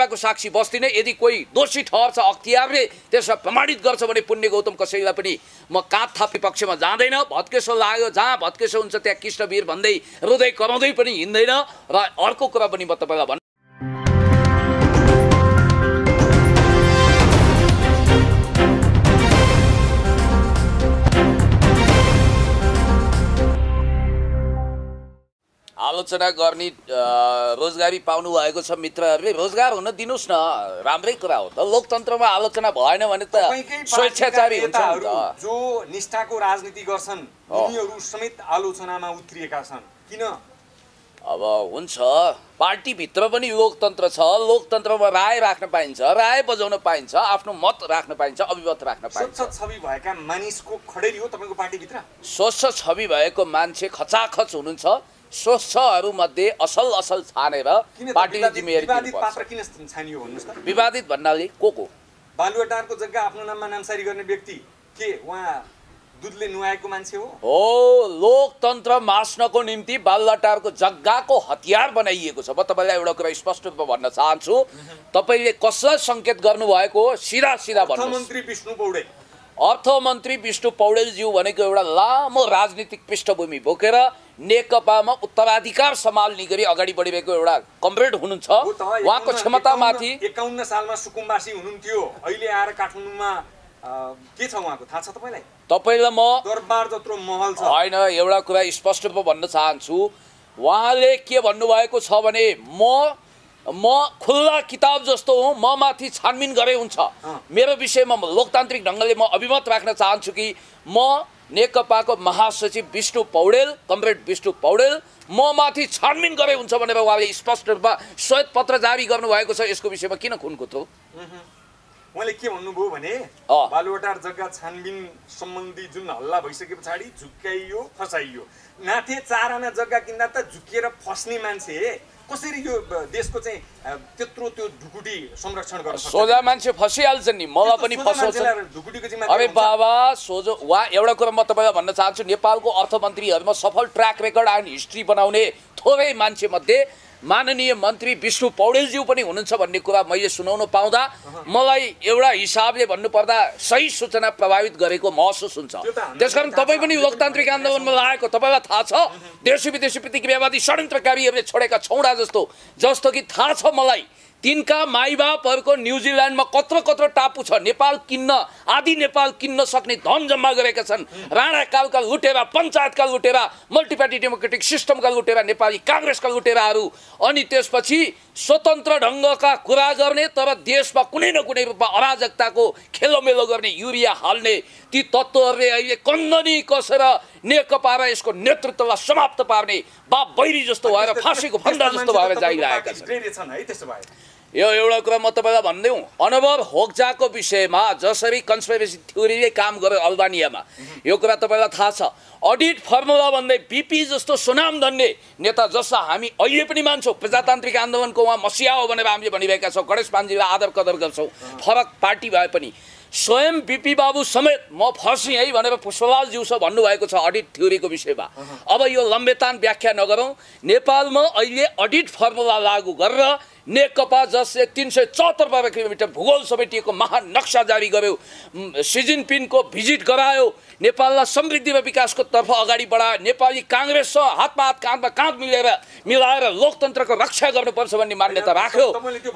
को साक्षी बस्दिन। यदि कोही दोषी ठहर्छ अख्तियारले त्यसलाई प्रमाणित गर्छ भने पुण्य गौतम कसैलाई पनि म काँध थाप्ने पक्षमा जाँदैन। भत्केसो लाग्यो जहाँ भत्केसो हुन्छ त्यहाँ कृष्णवीर भन्दै रुँदै कराउँदै पनि हिँड्दैन। र अर्को कुरा पनि म तपाईँलाई भन्छु, आलोचना गर्ने रोजगारी पाउनु भएको छ मित्रहरूले, रोजगार हुन दिनुस् न, राम्रै कुरा हो त। लोकतन्त्रमा आलोचना भएन भने त स्वेच्छाचारी हुन्छ नि त। जो निष्ठाको राजनीति गर्छन् उनीहरू समेत आलोचनामा उत्रिएका छन्। किन? अब हुन्छ, पार्टीभित्र पनि लोकतन्त्र छ, लोकतन्त्रमा राय राख्न पाइन्छ, राय बजाउन पाइन्छ, आफ्नो मत राख्न पाइन्छ, अभिमत राख्न पाइन्छ। स्वच्छ छवि भएका मानिसको खडेरी हो तपाईँको पार्टीभित्र? स्वच्छ छवि भएको मान्छे खचाखच हुनुहुन्छ। स्वच्छहरूमध्ये असल असल छानेर पार्टीले जिम्मेवारी पात्र किन छानियो भन्नुस् त? विवादित भन्नाले को बालुवाटारको जग्गा आफ्नो नाममा नामसारी गर्ने व्यक्ति के उहाँ दुधले नुहाएको मान्छे हो? लोकतन्त्र मास्नको निम्ति बालुवाटारको जग्गाको हतियार बनाइएको छ। म तपाईँलाई एउटा कुरा स्पष्ट रूपमा भन्न चाहन्छु, तपाईँले कसलाई सङ्केत गर्नुभएको हो सिधा सिधा भन्नुहोस्। अर्थमन्त्री विष्णु पौडेल। अर्थमन्त्री विष्णु पौडेलज्यू भनेको एउटा लामो राजनीतिक पृष्ठभूमि बोकेर नेकपामा उत्तराधिकार सम्हाल्ने गरी अगाडि बढिरहेको एउटा कमरेड हुनुहुन्छ। उहाँको क्षमतामाथि 51 सालमा सुकुम्बासी हुनुहुन्थ्यो, अहिले आएर काठमाडौँमा के छ उहाँको थाहा छ तपाईँलाई? तपाईँलाई म दरबार जत्रो महल छ। होइन, एउटा कुरा स्पष्ट रूपमा भन्न चाहन्छु, उहाँले के भन्नुभएको छ भने म खुल्ला किताब जस्तो हुँ, म माथि छानबिन गरे हुन्छ। मेरो विषयमा लोकतान्त्रिक ढङ्गले म अभिमत राख्न चाहन्छु कि म नेकपाको महासचिव विष्णु पौडेल, कमरेड विष्णु पौडेल म माथि छानबिन गरे हुन्छ भनेर उहाँले स्पष्ट रूपमा श्वेत पत्र जारी गर्नुभएको छ। यसको विषयमा किन खुनखुतो? उहाँले के भन्नुभयो भने बालुवाटार जग्गा छानबिन सम्बन्धी जुन हल्ला भइसके पछाडि झुक्काइयो, फसाइयो। नाथे 4 आना जग्गा किन्दा त झुक्किएर फस्ने मान्छे कसरी यो देशको चाहिँ त्यत्रो त्यो ढुकुटी संरक्षण गर्न सक्छ? सोझा मान्छे फसिहाल्छ नि, मलाई पनि फसाउँछ। अरे बाबा सोझो एउटा कुरा म तपाईँलाई भन्न चाहन्छु, नेपालको अर्थमन्त्रीहरूमा सफल ट्र्याक रेकर्ड एन्ड हिस्ट्री बनाउने थोरै मान्छे मध्ये माननीय मन्त्री विष्णु पौडेलज्यू पनि हुनुहुन्छ भन्ने कुरा मैले सुनाउन पाउँदा मलाई एउटा हिसाबले भन्नुपर्दा सही सूचना प्रभावित गरेको महसुस हुन्छ। त्यसकारण तपाईँ पनि लोकतान्त्रिक आन्दोलनमा लागेको तपाईँलाई थाहा छ। देशी विदेशी प्रतिक्रियावादी षड्यन्त्रकारीहरूले छोडेका छौडा जस्तो कि थाहा छ मलाई, तिनका माइबापहरूको न्युजिल्यान्डमा कत्रो टापु छ, नेपाल किन्न आदि नेपाल किन्न सक्ने धन जम्मा गरेका छन्। राणाकालका लुटेरा, पञ्चायतका लुटेरा, मल्टिपार्टी डेमोक्रेटिक सिस्टमका लुटेरा, नेपाली काङ्ग्रेसका लुटेराहरू, अनि त्यसपछि स्वतन्त्र ढङ्गका कुरा गर्ने तर देशमा कुनै न कुनै रूपमा अराजकताको खेलोमेलो गर्ने युरिया हाल्ने ती तत्त्वहरूले अहिले कन्दनी कसेर नेकपा र यसको नेतृत्वलाई समाप्त पार्ने बाप बैरी जस्तो भएर फाँसीको फन्दा जस्तो भएर जाइरहेका छन्। यो एउटा कुरा म तपाईँलाई भनिदिउँ, अनुभव होक्जाको विषयमा जसरी कन्स्पिरेसी थ्योरीले काम गर्यो अल्बानियामा, यो कुरा तपाईँलाई थाहा छ। अडिट फर्मुला भन्दै बिपी जस्तो सुनाम धन्ने नेता जसलाई हामी अहिले पनि मान्छौँ, प्रजातान्त्रिक आन्दोलनको उहाँ मसिया हो भनेर हामीले भनिरहेका छौँ, गणेश मान्जीलाई आदर कदर गर्छौँ, फरक पार्टी भए पनि स्वयं बिपी बाबु समेत म फर्सी है भनेर पुष्पलाल ज्यूस भन्नुभएको छ अडिट थ्योरीको विषयमा। अब यो लम्बेतान व्याख्या नगरौँ, नेपालमा अहिले अडिट फर्मुला लागू गरेर नेकपा जसले 374 वर्ग किलोमिटर भूगोल समेटिएको महान नक्सा जारी गर्यो, सी जिनपिङको भिजिट गरायो, नेपाललाई समृद्धि र विकासको तर्फ अगाडि बढायो, नेपाली काङ्ग्रेससँग हातमा हात काँधमा काँध मिलाएर लोकतन्त्रको रक्षा गर्नुपर्छ भन्ने मान्यता राख्यो।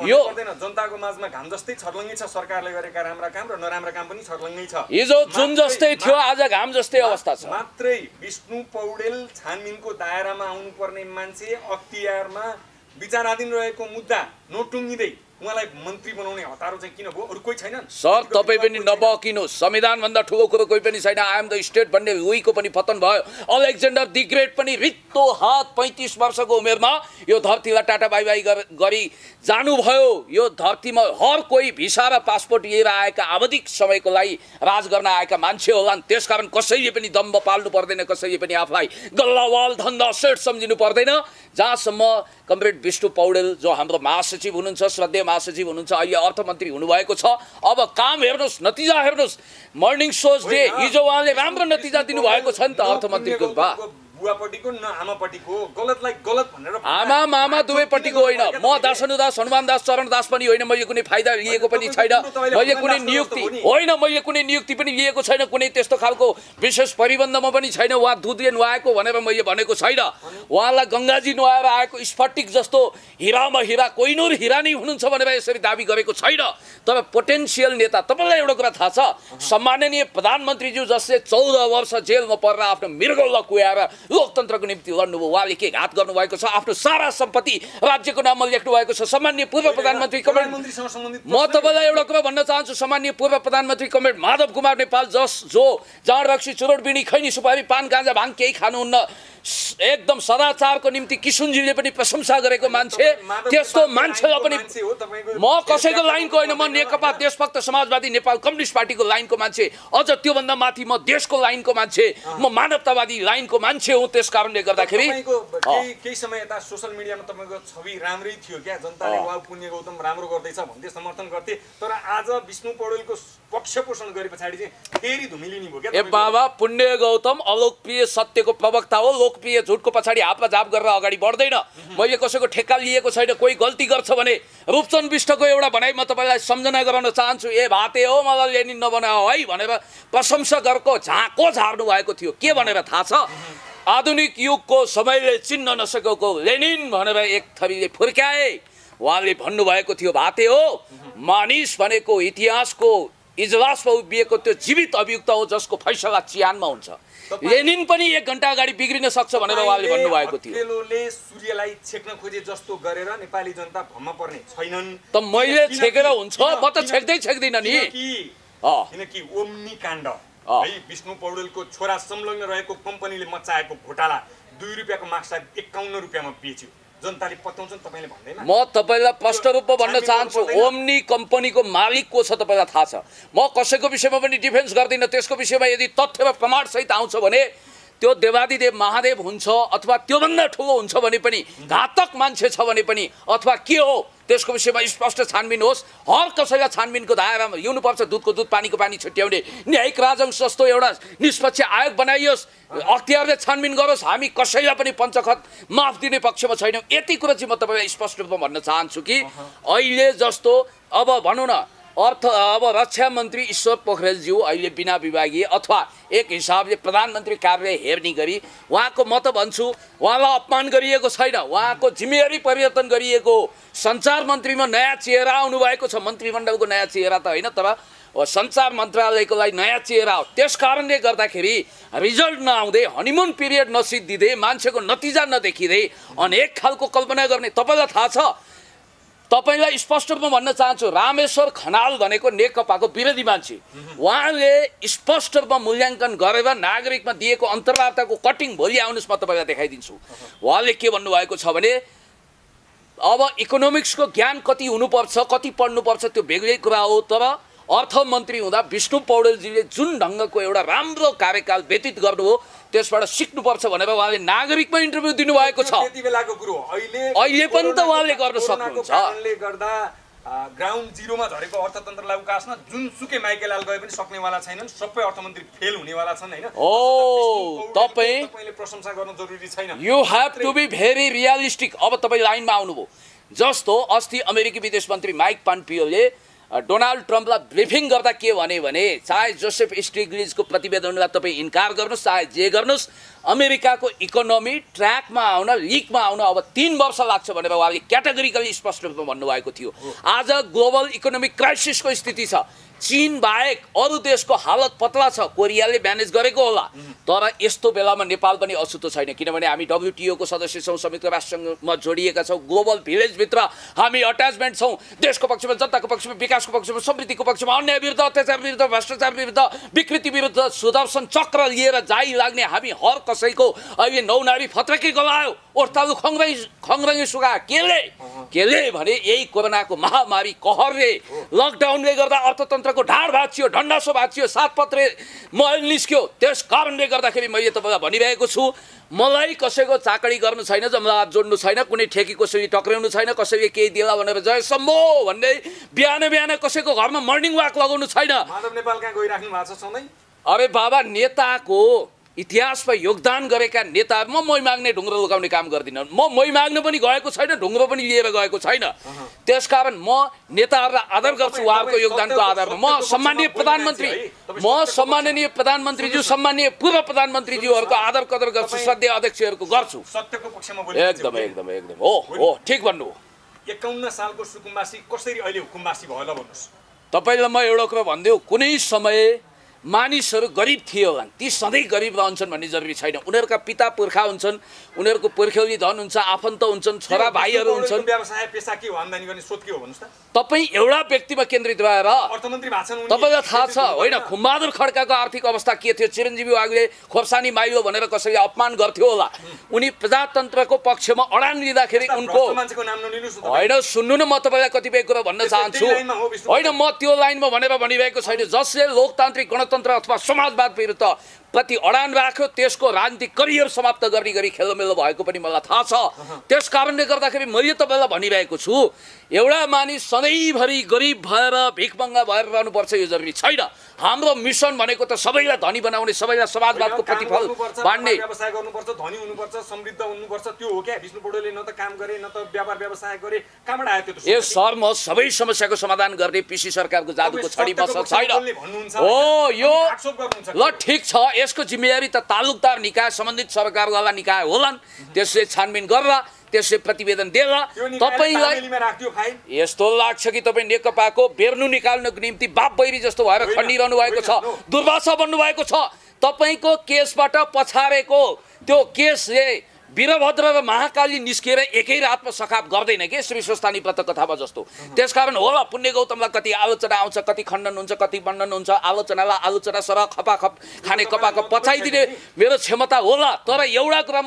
यो जनताको माझमा घाम जस्तै छर्लङ्गै छ, सरकारले गरेका राम्रा काम र नराम्रा काम पनि छर्लङ्गै छ। हिजो जुन जस्तै थियो आज घाम जस्तै अवस्था छ। मात्रै विष्णु पौडेल छानबिनको दायरामा आउनुपर्ने मान्छे अख्तियारमा विचाराधीन रहेको मुद्दा नटुङ्गिँदै उहाँलाई मन्त्री बनाउने हतारो चाहिँ किन भयो? अरू कोही छैनन्? सर तपाईँ पनि नबकिनुहोस्, संविधानभन्दा ठुलो कुरो कोही पनि छैन। आई एम द स्टेट भन्ने लुईको पनि पतन भयो, अलेक्जेन्डर दि ग्रेट पनि रित्तो हात 35 वर्षको उमेरमा यो धरतीलाई टाटा बाई बाई गरी जानुभयो। यो धरतीमा हर कोही भिसा र पासपोर्ट लिएर आएका आवधिक समयको लागि राज गर्न आएका मान्छे होलान्। त्यसकारण कसैले पनि दम्ब पाल्नु पर्दैन, कसैले पनि आफूलाई गल्लावाल धन्दा सेठ सम्झिनु पर्दैन। जहाँसम्म कमरेड विष्णु पौडेल जो हाम्रो महासचिव हुनुहुन्छ, श्रद्धेय महासचिव हुनुहुन्छ, अहिले अर्थमन्त्री हुनुभएको छ, अब काम हेर्नुहोस्, नतिजा हेर्नुहोस्। मर्निङ सोज डे हिजो उहाँले राम्रो नतिजा दिनुभएको छ नि त अर्थमन्त्रीको रूपमा। बुवापट्टिको न आमापट्टिको गलतलाई गलत भनेर आमा मामा दुवैपट्टिको होइन म दासनु दास हनुमान दास चरण दास पनि होइन मैले कुनै फाइदा लिएको पनि छैन मैले कुनै नियुक्ति होइन मैले कुनै नियुक्ति पनि लिएको छैन कुनै त्यस्तो खालको विशेष परिबन्धमा पनि छैन उहाँ दुधले नुहाएको भनेर मैले भनेको छैन उहाँलाई गङ्गाजी नुहाएर आएको स्फटिक जस्तो हिरामा हिरा कोइनुर हिरा नै हुनुहुन्छ भनेर यसरी दाबी गरेको छैन तर पोटेन्सियल नेता तपाईँलाई एउटा कुरा थाहा छ सम्माननीय प्रधानमन्त्रीज्यू जसले 14 वर्ष जेलमा परेर आफ्नो मृगौला कुहाएर लोकतन्त्रको निम्ति लड्नुभयो उहाँले के घात गर्नुभएको छ आफ्नो सारा सम्पत्ति राज्यको नाममा लेख्नु भएको छ सम्माननीय पूर्व प्रधानमन्त्री कमरेड म तपाईँलाई एउटा कुरा भन्न चाहन्छु सम्माननीय पूर्व प्रधानमन्त्री कमरेड माधव कुमार नेपाल जो जाँड रक्सी चुरोट बिडी खैनी सुपारी पान गाँजा भाङ केही खानुहुन्न एकदम सदाचारको निम्ति किशुनजीले पनि प्रशंसा गरेको मान्छे त्यस्तो मान्छेलाई पनि म कसैको लाइनको होइन म नेकपा देशभक्त समाजवादी नेपाल कम्युनिस्ट पार्टीको लाइनको मान्छे अझ त्योभन्दा माथि म देशको लाइनको मान्छे म मानवतावादी लाइनको मान्छे हो त्यस कारणले गर्दाखेरि केही समय यता सोशल मिडियामा तपाईँको छवि राम्रै थियो क्या जनताले वा पुण्य गौतम राम्रो गर्दैछ भन्दै समर्थन गर्थे तर आज विष्णु पौडेलको पक्ष पोषण गरे पछाडि चाहिँ फेरि धुमिलिनी भयो क्या ए बाबा पुण्य गौतम अलोकप्रिय सत्यको प्रवक्ता हो लोकप्रिय झुटको पछाडि हापझाप गरेर अगाडि बढ्दैन मैले कसैको ठेक्का लिएको छैन कोही गल्ती गर्छ भने रूपचन्द विष्टको एउटा भनाइ म तपाईँलाई सम्झना गराउन चाहन्छु ए भाते हो मलाई लेनिन नबनाओ है भनेर प्रशंसकहरूको झाँको झार्नु भएको थियो के भनेर थाहा छ आधुनिक युगको समयले चिन्न नसकेको लेनिन भनेर एक थरीले फुर्क्याए उहाँले भन्नुभएको थियो भाते हो मानिस भनेको इतिहासको इजलासमा उभिएको त्यो जीवित अभियुक्त हो जसको फैसला चिहानमा हुन्छ लेनिन पनि 1 घण्टा अगाडि बिग्रिन सक्छ भनेर उहाँले भन्नुभएको थियो हत्केलोले सूर्यलाई छेक्न खोजे जस्तो गरेर नेपाली जनता भ्रममा पर्ने छैनन् त मैले छेकेर हुन्छ म त छेक्दैन नि किनकि ओम्नी काण्ड है विष्णु पौडेलको छोरा संलग्न रहेको कम्पनीले मचाएको घोटाला 2 रुपैयाँको मार्क्सलाई 51 रुपैयाँमा बेच्यो जनताले पत्याउँछन् तपाईले भन्दैन म तपाईलाई प्रष्ट रूपमा भन्न चाहन्छु ओम्नी कम्पनीको मालिक को छ तपाईलाई थाहा छ म कसैको विषयमा पनि डिफेन्स गर्दिन त्यसको विषयमा यदि तथ्य र प्रमाण सहित आउँछ भने त्यो देवादिदेव महादेव हुन्छ अथवा त्योभन्दा ठुलो हुन्छ भने पनि घातक मान्छे छ भने पनि अथवा के हो त्यसको विषयमा स्पष्ट छानबिन होस् हर कसैलाई छानबिनको दायरामा ल्याउनुपर्छ दुधको दुध पानीको पानी छुट्याउने न्यायिक राजंश जस्तो एउटा निष्पक्ष आयोग बनाइयोस् अख्तियारले छानबिन गरोस् हामी कसैलाई पनि पञ्चखत माफ दिने पक्षमा छैनौँ यति कुरा चाहिँ म तपाईँलाई स्पष्ट रूपमा भन्न चाहन्छु कि अहिले जस्तो अब भनौँ न अब रक्षा मन्त्री ईश्वर पोखरेलज्यू अहिले बिना विभागीय अथवा एक हिसाबले प्रधानमन्त्री कार्यालय हेर्ने गरी उहाँको म त भन्छु उहाँलाई अपमान गरिएको छैन उहाँको जिम्मेवारी परिवर्तन गरिएको सञ्चार मन्त्रीमा नयाँ चेहरा आउनुभएको छ मन्त्रीमण्डलको नयाँ चेहरा त होइन तर सञ्चार मन्त्रालयको लागि नयाँ चेहरा हो त्यस कारणले गर्दाखेरि रिजल्ट नआउँदै हनीमुन पिरियड नसिद्धिँदै मान्छेको नतिजा नदेखिँदै अनेक खालको कल्पना गर्ने तपाईँलाई थाहा छ तपाईलाई स्पष्ट रूपमा भन्न चाहन्छु रामेश्वर खनाल भनेको नेकपाको विरोधी मान्छे उहाँले स्पष्ट रूपमा मूल्याङ्कन गरेर नागरिकमा दिएको अन्तर्वार्ताको कटिङ भोलि आउनुहोस् म तपाईँलाई देखाइदिन्छु उहाँले के भन्नुभएको छ भने अब इकोनोमिक्सको ज्ञान कति हुनुपर्छ कति पढ्नुपर्छ त्यो बेग्लै कुरा हो तर अर्थमन्त्री हुँदा विष्णु पौडेलजीले जुन ढङ्गको एउटा राम्रो कार्यकाल व्यतीत गर्नुभयो त्यसबाट सिक्नुपर्छ भनेर उहाँले नागरिकमा इन्टरभ्यू दिनुभएको छ त्यति बेलाको कुरो अहिले पनि त उहाँले गर्न सक्नुहुन्छ कारणले गर्दा ग्राउन्ड जिरोमा झरेको अर्थतन्त्रलाई उकास्न जुनसुकै माइकेलाल गए पनि सक्नेवाला छैनन् सबै अर्थमन्त्री फेल हुनेवाला छन् हैन तपाईले प्रशंसा गर्न जरुरी छैन you have to be very realistic अब तपाईँ लाइनमा आउनुभयो जस्तो अस्ति अमेरिकी विदेश मन्त्री माइक पम्पियोले डोनाल्ड ट्रम्पलाई ब्रिफिङ गर्दा के भने चाहे जोसेफ स्टिग्लिजको प्रतिवेदनलाई तपाईँ इन्कार गर्नुहोस् चाहे जे गर्नुहोस् अमेरिकाको इकोनोमी ट्र्याकमा आउन लिकमा आउन अब 3 वर्ष लाग्छ भनेर उहाँले क्याटेगोरिकली स्पष्ट रूपमा भन्नुभएको थियो आज ग्लोबल इकोनोमिक क्राइसिसको स्थिति छ चीन बाहेक अरू देशको हालत पतला छ कोरियाले म्यानेज गरेको होला तर यस्तो बेलामा नेपाल पनि अछुतो छैन किनभने हामी WTO को सदस्य छौँ संयुक्त राष्ट्रसङ्घमा जोडिएका छौँ ग्लोबल भिलेजभित्र हामी अट्याचमेन्ट छौँ देशको पक्षमा जनताको पक्षमा विकासको पक्षमा समृद्धिको पक्षमा अन्याय विरुद्ध अत्याचार विरुद्ध भ्रष्टाचार विरुद्ध विकृति विरुद्ध सुदर्शन चक्र लिएर जाइ लाग्ने हामी हर कसैको अहिले नौनारी फत्रकै गलायो ओर्तालु खङ्ग्रङ्गी सुगा केले भने यही कोरोनाको महामारी कहरले लकडाउनले गर्दा अर्थतन्त्रको ढाड भाँचियो ढन्डासो भाँचियो सातपत्रे मैल निस्क्यो त्यस कारणले गर्दाखेरि मैले तपाईँलाई भनिरहेको छु मलाई कसैको चाकडी गर्नु छैन जमलात जोड्नु छैन कुनै ठेकी कसैले टक्राउनु छैन कसैले केही दिला भनेर जय शम्भो भन्दै बिहान कसैको घरमा मर्निङ वाक लगाउनु छैन माधव नेपाल कहाँ गइराख्नु भएको छ सधैँ अरे बाबा नेताको इतिहासमा योगदान गरेका नेताहरूमा मै माग्ने ढुङ्ग्रो लुकाउने काम गर्दिनँ। म मै माग्न पनि गएको छैन, ढुङ्ग्रो पनि लिएर गएको छैन। त्यसकारण म नेताहरूलाई आदर गर्छु उहाँहरूको योगदानको आधारमा। म सम्माननीय प्रधानमन्त्रीज्यू, सम्माननीय पूर्व प्रधानमन्त्रीज्यूहरूको आदर कदर गर्छु, श्रद्धेय अध्यक्षहरूको गर्छु। सत्यको पक्षमा बोल्नु एकदम हो ठिक भन्नु। 51 सालको सुकुम्बासी कसरी अहिले हुकुम्बासी भयो ल भन्नुहोस्। तपाईँलाई म एउटा कुरा भनिदिउँ, कुनै समय मानिसहरू गरिब थिए होला, ती सधैँ गरिब रहन्छन् भन्ने जरुरी छैन। उनीहरूका पिता पुर्खा हुन्छन्, उनीहरूको पुर्ख्यौली धन हुन्छ, आफन्त हुन्छन्, छोरा भाइहरू हुन्छन्। व्यवसाय पेशा के हो, आम्दानी गर्ने स्रोत के हो भन्नुहोस् त। तपाईँ एउटा व्यक्तिमा केन्द्रित भएर अर्थमन्त्री भाषण तपाईँलाई थाहा छ होइन खुम्बहादुर खड्काको आर्थिक अवस्था के थियो? चिरञ्जीवी वाग्ले खोर्सानी माइलो भनेर कसैले अपमान गर्थ्यो होला। उनी प्रजातन्त्रको पक्षमा अडान लिँदाखेरि उनको होइन, सुन्नु न, म तपाईँलाई कतिपय कुरा भन्न चाहन्छु। होइन, म त्यो लाइनमा भनेर भनिरहेको छैन। जसले लोकतान्त्रिक गणतन्त्र अथवा समाजवाद विरुद्ध प्रति अडान राख्यो त्यसको राजनीतिक करियर समाप्त गर्ने गरी खेलोमेलो भएको पनि मलाई थाहा छ। त्यस कारणले गर्दाखेरि मैले तपाईँलाई भनिरहेको छु, एउटा मानिस सधैँभरि गरिब भएर भिखमङ्गा भएर रहनुपर्छ यो जरुरी छैन। हाम्रो मिसन भनेको त सबैलाई धनी बनाउने, सबैलाई समाजवादको प्रतिफल बाँड्ने। व्यवसाय गर्नुपर्छ, धनी हुनुपर्छ, समृद्ध हुनुपर्छ, त्यो हो क्या? विष्णु पौडेलले न त काम गरे न त व्यापार व्यवसाय गरे, कहाँबाट आयो त्यो? ए सर, म सबै समस्याको समाधान गर्ने पिसी सरकारको जादुको छडी मसल छैन हो यो। ल ठिक छ, यसको जिम्मेवारी त तालुकदार निकाय, सम्बन्धित सरकारवाला निकाय होलान्। त्यसले छानबिन गरेर त्यसले प्रतिवेदन दिएर तपाईलाई यस्तो लाग्छ कि तपाईँ नेकपाको बेर्नु निकाल्नको निम्ति बाप बैरी जस्तो भएर खण्डिरहनु भएको छ, दुर्भाषा बन्नु भएको छ। तपाईँको केसबाट पछारेको त्यो केसले वीरभद्र र महाकाली निस्किएर एकै रातमा सखाप गर्दैन के श्री स्वस्थानी व्रत कथामा जस्तो। त्यसकारण होला पुण्य गौतमलाई कति आलोचना आउँछ, कति खण्डन हुन्छ, कति वर्णन हुन्छ। आलोचनालाई आलोचना सर खपाखप खाने कपाकप पचाइदिने मेरो क्षमता होला। तर एउटा कुरा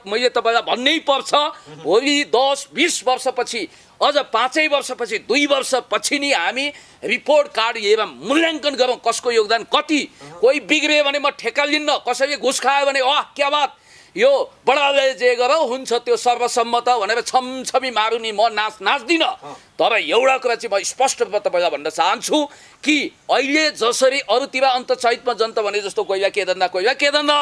मैले तपाईँलाई भन्नै पर्छ, भोलि 10-20 वर्षपछि, अझ 5 वर्षपछि, 2 वर्षपछि नि हामी रिपोर्ट कार्ड लिएर मूल्याङ्कन गरौँ कसको योगदान कति। कोही बिग्रियो भने म ठेक्का लिन्न, कसैले घुस खायो भने वाह क्या बात, यो बडाले जे गरौ हुन्छ त्यो सर्वसम्मत भनेर छमछमी मारुनी म नाच्दिनँ। तर एउटा कुरा चाहिँ म स्पष्ट रूपमा तपाईँलाई भन्न चाहन्छु कि अहिले जसरी अरूतिर अन्त चैतमा जन्त भने जस्तो कोइला के धन्दा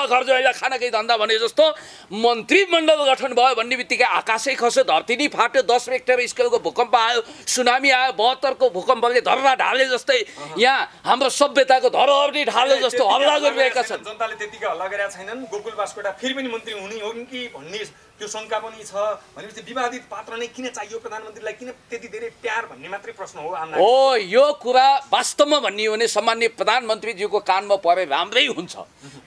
घर जोइला खाना केही धन्दा भने जस्तो मन्त्रीमण्डल गठन भयो भन्ने बित्तिकै आकाशै खस्यो, धरती नै फाट्यो, 10 रेक्टर स्केलको भूकम्प आयो, सुनामी आयो, 72 को भूकम्पले धर्रा ढाले जस्तै यहाँ हाम्रो सभ्यताको धरोहर नै ढाले जस्तो हल्ला गरिरहेका छन्। जनताले त्यतिकै हल्ला गरेका छैनन्। गोकुल बास्कोटा फेरि पनि मन्त्री हुने हो कि भन्ने त्यो शङ्का पनि छ। भनेपछि विवादित पात्र नै किन चाहियो प्रधानमन्त्रीलाई, किन त्यति धेरै प्यार भन्ने मात्रै प्रश्न हो। हो यो कुरा वास्तवमा भन्ने हो भने सम्माननीय प्रधानमन्त्रीज्यूको कानमा परे राम्रै हुन्छ।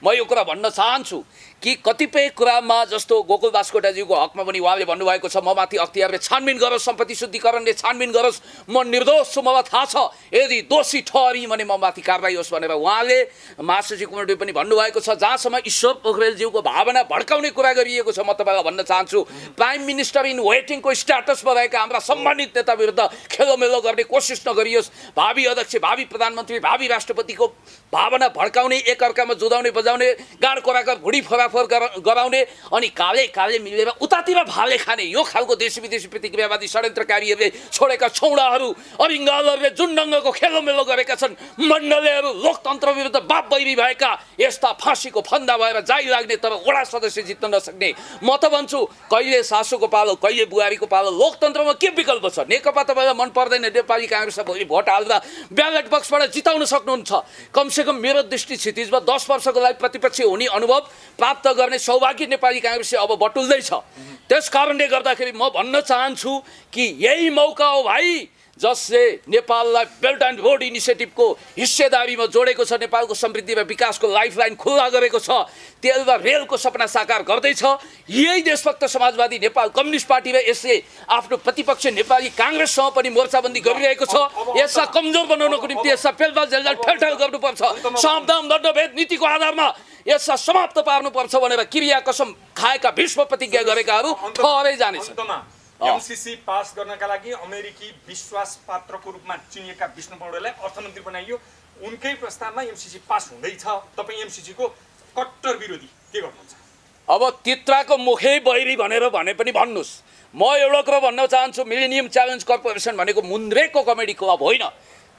म यो कुरा भन्न चाहन्छु कि कतिपय कुरामा जस्तो गोकुल बास्कोटाज्यूको हकमा पनि उहाँले भन्नुभएको छ म माथि अख्तियारले छानबिन गरोस्, सम्पत्ति शुद्धिकरणले छानबिन गरोस्, म निर्दोष छु, मलाई थाहा छ, यदि दोषी ठहरी भने म माथि कारबाही होस् भनेर उहाँले महासचिव कुमारले पनि भन्नुभएको छ। जहाँसम्म ईश्वर पोखरेलज्यूको भावना भड्काउने कुरा गरिएको छ, म तपाईँलाई भन्न चाहन्छु प्राइम मिनिस्टर इन वेटिङको स्ट्याटसमा रहेका हाम्रा सम्मानित नेता विरुद्ध खेलोमेलो गर्ने कोसिस नगरियोस्। भावी अध्यक्ष, भावी प्रधानमन्त्री, भावी राष्ट्रपतिको भावना भड्काउने, एकअर्कामा जुदाउने बजाउने, गाड कोराकर भुडी फोराफोर गराउने अनि काले मिलेर उतातिर भाले खाने यो खालको देशी विदेशी प्रतिक्रियावादी षड्यन्त्रकारीहरूले छोडेका छौडाहरू अरिङ्गालहरूले जुन ढङ्गको खेलोमेलो गरेका छन्, मण्डलेहरू लोकतन्त्र विरुद्ध बाप बैरी भएका यस्ता फाँसीको फन्दा भएर जाइ लाग्ने तर वडा सदस्य जित्न नसक्ने। म त भन्छु कहिले सासूको पालो कहिले बुहारीको पालो, लोकतन्त्रमा के विकल्प छ? नेकपा तपाईँलाई मन पर्दैन, नेपाली काङ्ग्रेसलाई भोलि भोट हाल्दा ब्यालेट बक्सबाट जिताउन सक्नुहुन्छ। कमसेकम मेरो दृष्टि क्षितिजमा 10 वर्षको लागि प्रतिपक्षी हुने अनुभव प्राप्त गर्ने सौभाग्य नेपाली काङ्ग्रेसले अब बटुल्दैछ। त्यस कारणले गर्दाखेरि म भन्न चाहन्छु कि यही मौका हो भाइ जसले नेपाललाई बेल्ट एन्ड रोड इनिसिएटिभको हिस्सेदारीमा जोडेको छ, नेपालको समृद्धि र विकासको लाइफलाइन खुल्ला गरेको छ, तेल र रेलको सपना साकार गर्दैछ। यही देशभक्त समाजवादी नेपाल कम्युनिस्ट पार्टी र यसले आफ्नो प्रतिपक्ष नेपाली काङ्ग्रेससँग पनि मोर्चाबन्दी गरिरहेको छ। यसलाई कमजोर बनाउनको निम्ति यसलाई पेलपाल जेलजाल ठेलठेल गर्नुपर्छ। सामदाम दण्डभेद नीतिको आधारमा यसलाई समाप्त पार्नुपर्छ भनेर क्रिया कसम खाएका भीष्म प्रतिज्ञा गरेकाहरू ठहरै जानेछन्। एमसीसी पास गर्नका लागि अमेरिकी विश्वास पात्रको रूपमा चिनिएका विष्णु पौडेललाई अर्थमन्त्री बनाइयो। उनकै प्रस्तावमा एमसीसी पास हुँदैछ। तपाईँ एमसीसीको कट्टर विरोधी, के गर्नुहुन्छ? अब तित्राको मुखै बैरी भनेर भने पनि भन्नुहोस्। म एउटा कुरा भन्न चाहन्छु, मिलेनियम च्यालेन्ज कर्पोरेसन भनेको मुन्द्रेको कमेडी क्लब होइन।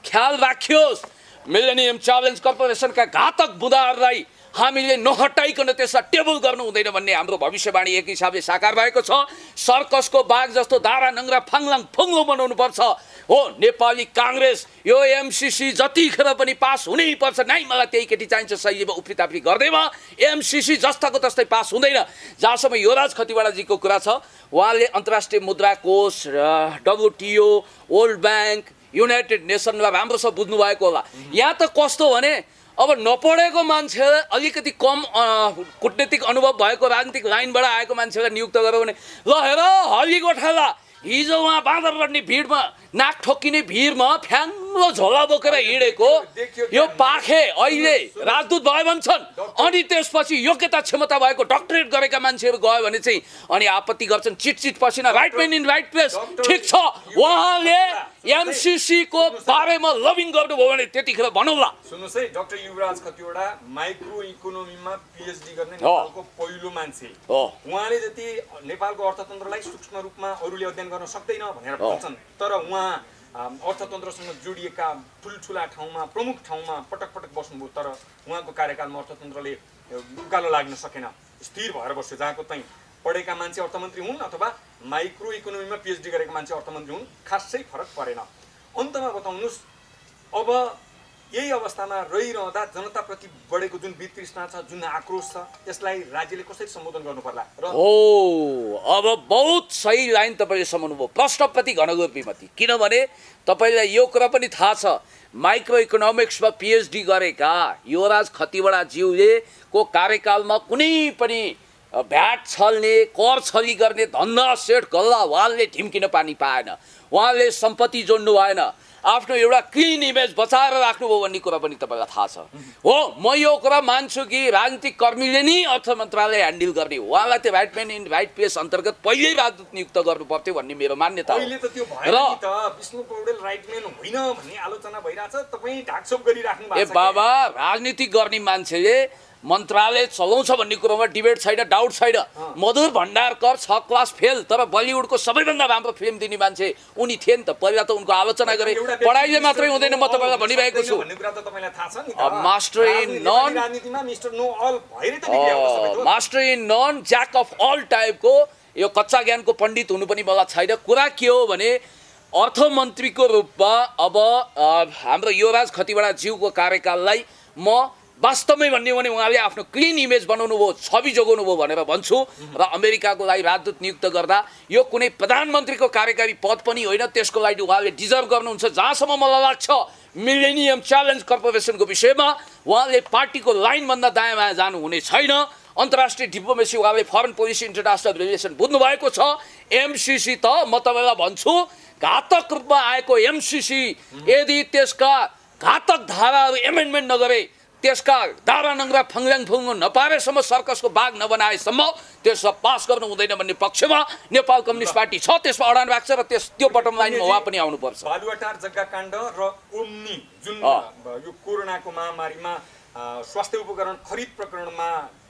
ख्याल राखियोस्, मिलेनियम च्यालेन्ज कर्पोरेसनका घातक बुदाहरूलाई हामीले नहटाइकन त्यसलाई टेबल गर्नु हुँदैन भन्ने हाम्रो भविष्यवाणी एक हिसाबले साकार भएको छ। सर्कसको बाघ जस्तो दारा नङ्ग्रा फाङलाङ फुङ्गो बनाउनु पर्छ हो नेपाली काङ्ग्रेस। यो एमसिसी जतिखेर पनि पास हुनै पर्छ। नाइ मलाई त्यही केटी चाहिन्छ शैलीमा उफ्रीताफ्री गर्दैमा एमसिसी जस्ताको तस्तै पास हुँदैन। जहाँसम्म युवराज खतिवडाजीको कुरा छ, उहाँले अन्तर्राष्ट्रिय मुद्रा कोष, WTO, वर्ल्ड ब्याङ्क, युनाइटेड नेसनमा राम्रोसँग बुझ्नु भएको होला। यहाँ त कस्तो भने अब नपढेको मान्छे अलिकति कम कूटनीतिक अनुभव भएको राजनीतिक लाइनबाट आएको मान्छेलाई नियुक्त गर्यो भने ल हेर हली गोठाला हिजो उहाँ बाँदर लड्ने भिडमा नाक ठोकिने भिडमा फ्याङ्लो झोला बोकेर हिँडेको यो पाखे अहिले राजदूत भयो भन्छन्। अनि त्यसपछि योग्यता क्षमता भएको डक्टरेट गरेका मान्छेहरू गयो भने चाहिँ अनि आपत्ति गर्छन् चिट पसिना। Right man in right place. ठिक छ, उहाँले एमसिसी को बारेमा लभिङ गर्नुभयो भने त्यतिखेर भनौँला। सुन्नुहोस् है, डाक्टर युवराज खतिवडा माइक्रो इकोनोमीमा पिएचडी गर्ने नेपालको पहिलो मान्छे हो। उहाँले जति नेपालको अर्थतन्त्रलाई सूक्ष्म रूपमा अरूले अध्ययन गर्न सक्दैन भनेर भन्छन्, तर उहाँ अर्थतन्त्रसँग जोडिएका ठुल्ठुला ठाउँमा प्रमुख ठाउँमा पटक पटक बस्नुभयो। तर उहाँको कार्यकालमा अर्थतन्त्रले उकालो लाग्न सकेन, स्थिर भएर बस्यो। जहाँको चाहिँ पढेका मान्छे अर्थमन्त्री हुन् अथवा माइक्रो इकोनोमीमा पिएचडी गरेका मान्छे अर्थमन्त्री हुन्, खासै फरक परेन। अन्तमा बताउनुहोस्, अब यही अवस्थामा रहिरहँदा जनताप्रति बढेको जुन वितृष्णा छ, जुन आक्रोश छ, यसलाई राज्यले कसरी सम्बोधन गर्नु पर्ला र अब बहुत सही लाइन तपाईँले सम्झाउनुभयो। प्रश्नप्रति घनगोपीमती, किनभने तपाईँलाई यो कुरा पनि थाहा छ माइक्रो इकोनोमिक्समा पिएचडी गरेका युवराज खतिवडाज्यूले को कार्यकालमा कुनै पनि भ्याट छल्ने, कर छली गर्ने, धन्दा सेट गल्ला वालले ढिम्किन पानी पाएन। उहाँले सम्पत्ति जोड्नु भएन, आफ्नो एउटा क्लिन इमेज बचाएर राख्नुभयो भन्ने कुरा पनि तपाईँलाई थाहा छ हो। म यो कुरा मान्छु कि राजनीतिक कर्मीले नै अर्थ मन्त्रालय ह्यान्डल गर्ने, उहाँलाई त्यो right man in right place अन्तर्गत पहिल्यै राजदूत नियुक्त गर्नु पर्थ्यो भन्ने मेरो मान्यता हो। र विष्णु पौडेल राइट म्यान होइन भन्ने आलोचना भइरहेछ, तपाईँ ढाकछोप गरिराख्नु भएको छ। बाबा, राजनीतिक गर्ने मान्छेले मन्त्रालय चलाउँछ भन्ने कुरोमा डिबेट छैन, डाउट छैन। मधुर भण्डारकर 6 क्लास फेल तर बलिउडको सबैभन्दा राम्रो फिल्म दिने मान्छे उनी थिए नि त। पहिला त उनको आलोचना गरे, पढाइले मात्रै हुँदैन। म तपाईँलाई भनिरहेको छु, master in none, master in none, jack of all टाइपको यो कच्चा ज्ञानको पण्डित हुनु पनि मलाई छैन। कुरा के हो भने अर्थमन्त्रीको रूपमा अब हाम्रो युवराज खतिवडाज्यूको कार्यकाललाई म वास्तवमै भन्ने हो भने उहाँले आफ्नो क्लिन इमेज बनाउनु भयो, छवि जोगाउनु भयो भनेर भन्छु। र अमेरिकाको लागि राजदूत नियुक्त गर्दा यो कुनै प्रधानमन्त्रीको कार्यकारी पद पनि होइन, त्यसको लागि उहाँले डिजर्भ गर्नुहुन्छ। जहाँसम्म मलाई लाग्छ मिलेनियम च्यालेन्ज कर्पोरेसनको विषयमा उहाँले पार्टीको लाइनभन्दा दायाँ बायाँ जानुहुने छैन। अन्तर्राष्ट्रिय डिप्लोमेसी उहाँले फरेन पोलिसी इन्टरनेसनल रिलेसन बुझ्नु भएको छ। एमसिसी त म तपाईँलाई भन्छु घातक रूपमा आएको एमसिसी यदि त्यसका घातक धाराहरू एमेन्डमेन्ट नगरे, त्यसका दारा नङ्ग्रा फङल्याङ फुङ्गो नपारेसम्म, सर्कसको बाघ नबनाएसम्म त्यसमा पास गर्नु हुँदैन भन्ने पक्षमा नेपाल कम्युनिस्ट पार्टी छ, त्यसमा अडान राख्छ र त्यो बटम लाइनमा उहाँ पनि आउनुपर्छ। बालुवाटार जग्गा काण्ड र ओम्नी जुन यो कोरोनाको महामारीमा स्वास्थ्य उपकरण खरिद प्रकरणमा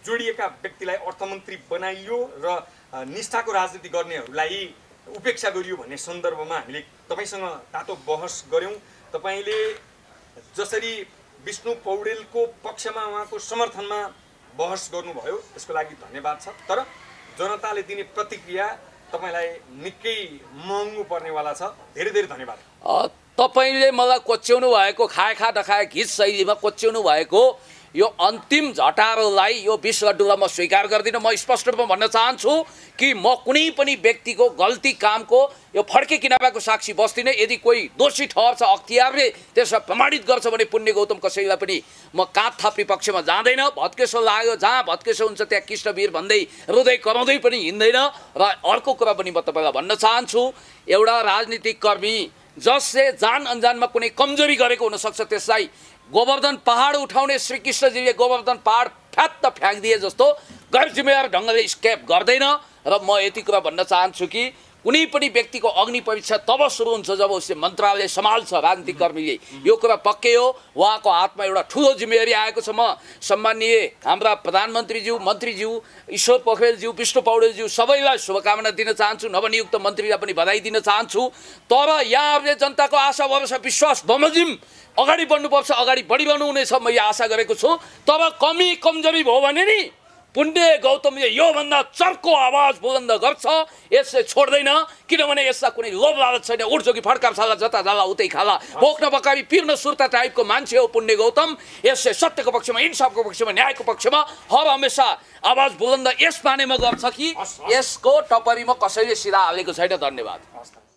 जोडिएका व्यक्तिलाई अर्थमन्त्री बनाइयो र निष्ठाको राजनीति गर्नेहरूलाई उपेक्षा गरियो भन्ने सन्दर्भमा हामीले तपाईँसँग तातो बहस गऱ्यौँ। तपाईँले जसरी विष्णु पौडेलको पक्षमा उहाँको समर्थनमा बहस गर्नुभयो त्यसको लागि धन्यवाद छ। तर जनताले दिने प्रतिक्रिया तपाईँलाई निकै महँगो पर्नेवाला छ। धेरै धेरै धन्यवाद। तपाईँले मलाई कोच्याउनु भएको खा नखाए घिच शैलीमा कोच्याउनु भएको यो अन्तिम झटारोलाई यो विष लड्डुलाई म स्वीकार गर्दिनँ। म स्पष्ट रूपमा भन्न चाहन्छु कि म कुनै पनि व्यक्तिको गल्ती कामको यो फड्के किनाराको साक्षी बस्दिनँ। यदि कोही दोषी ठहर्छ, अख्तियारले त्यसलाई प्रमाणित गर्छ भने पुण्य गौतम कसैलाई पनि म काँध थाप्ने पक्षमा जाँदैन। भत्केसो लाग्यो, जहाँ भत्केसो हुन्छ त्यहाँ कृष्णवीर भन्दै हृदय कराउँदै पनि हिँड्दैन। र अर्को कुरा पनि म तपाईँलाई भन्न चाहन्छु, एउटा राजनीतिक कर्मी जसले जान अनजानमा कुनै कमजोरी गरेको हुनसक्छ त्यसलाई गोवर्धन पहाड उठाउने श्रीकृष्णजीले गोवर्धन पहाड फ्यात्त फ्याँकिदिए जस्तो गैर जिम्मेवार ढङ्गले स्केप गर्दैन। र म यति कुरा भन्न चाहन्छु कि कुनै पनि व्यक्तिको अग्नि परीक्षा तब सुरु हुन्छ जब उसले मन्त्रालय सम्हाल्छ राजनीतिक कर्मीले। यो कुरा पक्कै हो। उहाँको हातमा एउटा ठुलो जिम्मेवारी आएको छ। म सम्माननीय हाम्रा प्रधानमन्त्रीज्यू, मन्त्रीज्यू, ईश्वर पोखरेलज्यू, विष्णु पौडेलज्यू सबैलाई शुभकामना दिन चाहन्छु। नवनियुक्त मन्त्रीलाई पनि बधाई दिन चाहन्छु। तर यहाँहरूले जनताको आशा भरोसा विश्वास बमोजिम अगाडि बढ्नुपर्छ, अगाडि बढिरहनु हुनेछ मैले आशा गरेको छु। तर कमी कमजोरी भयो भने नि पुण्य गौतमले योभन्दा चर्को आवाज बुलन्द गर्छ, यसले छोड्दैन। किनभने यसलाई कुनै लोभ लालच छैन। उठ्जोगी फड्का साला जता जाला उतै खाला, बोक्न बकाबी पिर्न सुर्ता टाइपको मान्छे हो पुण्य गौतम। यसले सत्यको पक्षमा, इन्साफको पक्षमा, न्यायको पक्षमा हर हमेसा आवाज बुलन्द यस बारेमा गर्छ कि यसको टपरीमा कसैले सिधा हालेको छैन। धन्यवाद।